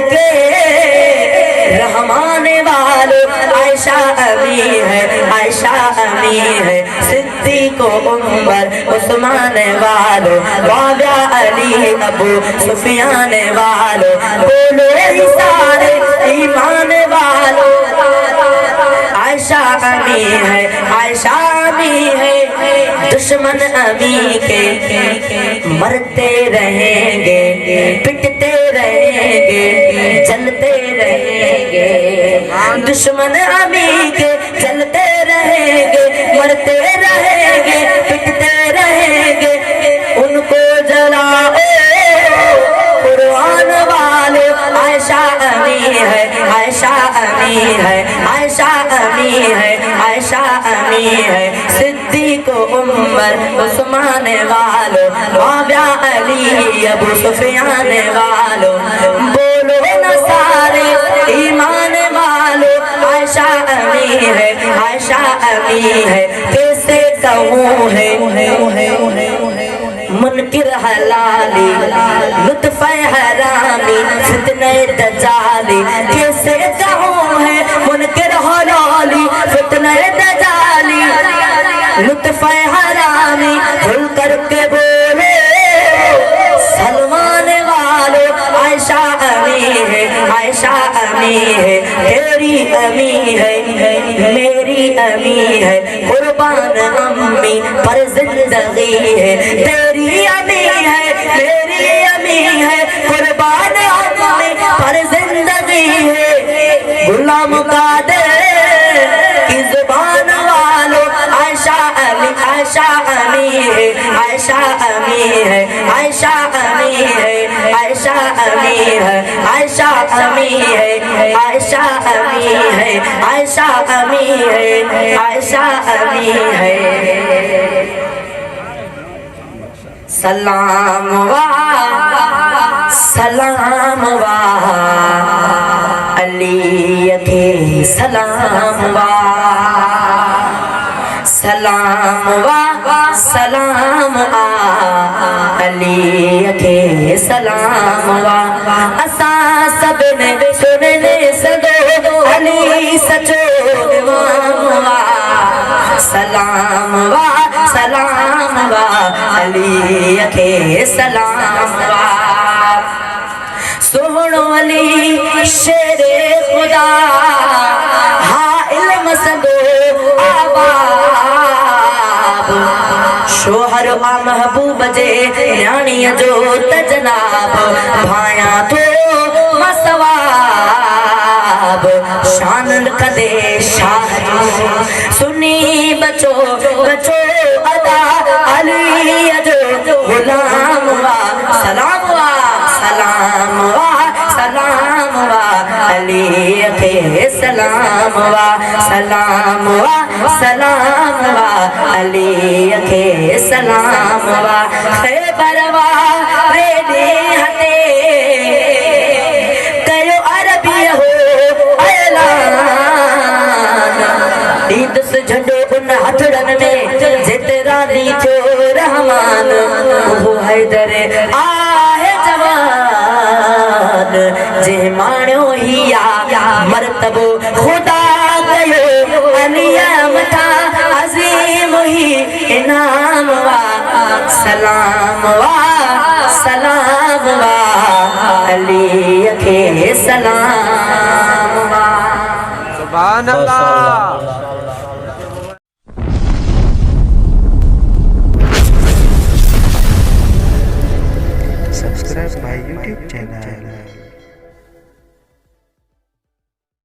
کے رحمان والو عائشہ امی ہے، عائشہ امی ہے، صدیق و عمر عثمان والو، معاویہ علی ابو سفیان والو، بولو ہی سارے ایمان والو، عائشہ امی ہے، عائشہ امی ہے، دشمن امی کے مرتے رہیں گے، پٹتے رہیں گے، جلتے رہیں گے، دشمن امی کے جلتے رہیں گے، مرتے رہیں گے، پٹتے رہیں گے، ان کو جلاؤ قرآن والے، عائشہ امی ہے، عائشہ امی ہے، عائشہ امی ہے، عائشہ امی ہے، صدیق و عمر عثمان والو، معاویہ علی ابو سفیان والو، بولو نہ سارے ایمان والو، عائشہ امی ہے، عائشہ امی ہے، کیسے کہوں ہے منکر حلالی، لطف حرامی، فتنہ دجالی، کیسے کہوں ہے منکر حلالی، فتنہ دجالی، لطف حرامی، کھل کر کے بولے سلمان والو، عائشہ امی ہے، عائشہ امی ہے، تیری امی ہے، میری امی ہے، قربان امی پر زندگی ہے، تیری امی ہے، میری امی ہے، قربان امی پر زندگی ہے، غلام قادر کی زبان والو، عائشہ امی، عائشہ امی ہے، عائشہ امی ہے، عائشہ امی ہے، عائشہ امی ہے، عائشہ امی ہے، عائشہ امی ہے، عائشہ امی ہے، عائشہ امی ہے، سلام سلام علی کے سلام سلام سلام علی کے سلام اساں سب نے سننے سدو علی سچو امام سلام سلام علی کے سلام سوہنو علی شیر خدا ہاں علم سدو آباب شوہر و محبوب جے نیانی جو تجناب بھائیاں تو مسواب شان کدے شاہ سنی بچو بچو ادا علی جو غلام سلام سلام سلام علی کے سلام سلام سلام علی کے سلام خیبر ریڈی ہتے کیو عربی ہو اعلان عید سے جھنڈو ان ہتھڑن میں جترا دی جو رحمان وہ حیدر آئے جوان جے مانو ہی مرتبو خدا گئے انیام تھا عظیم ہی انعام سلام سلام علی کے سلام سبحان اللہ Subscribe my YouTube channel.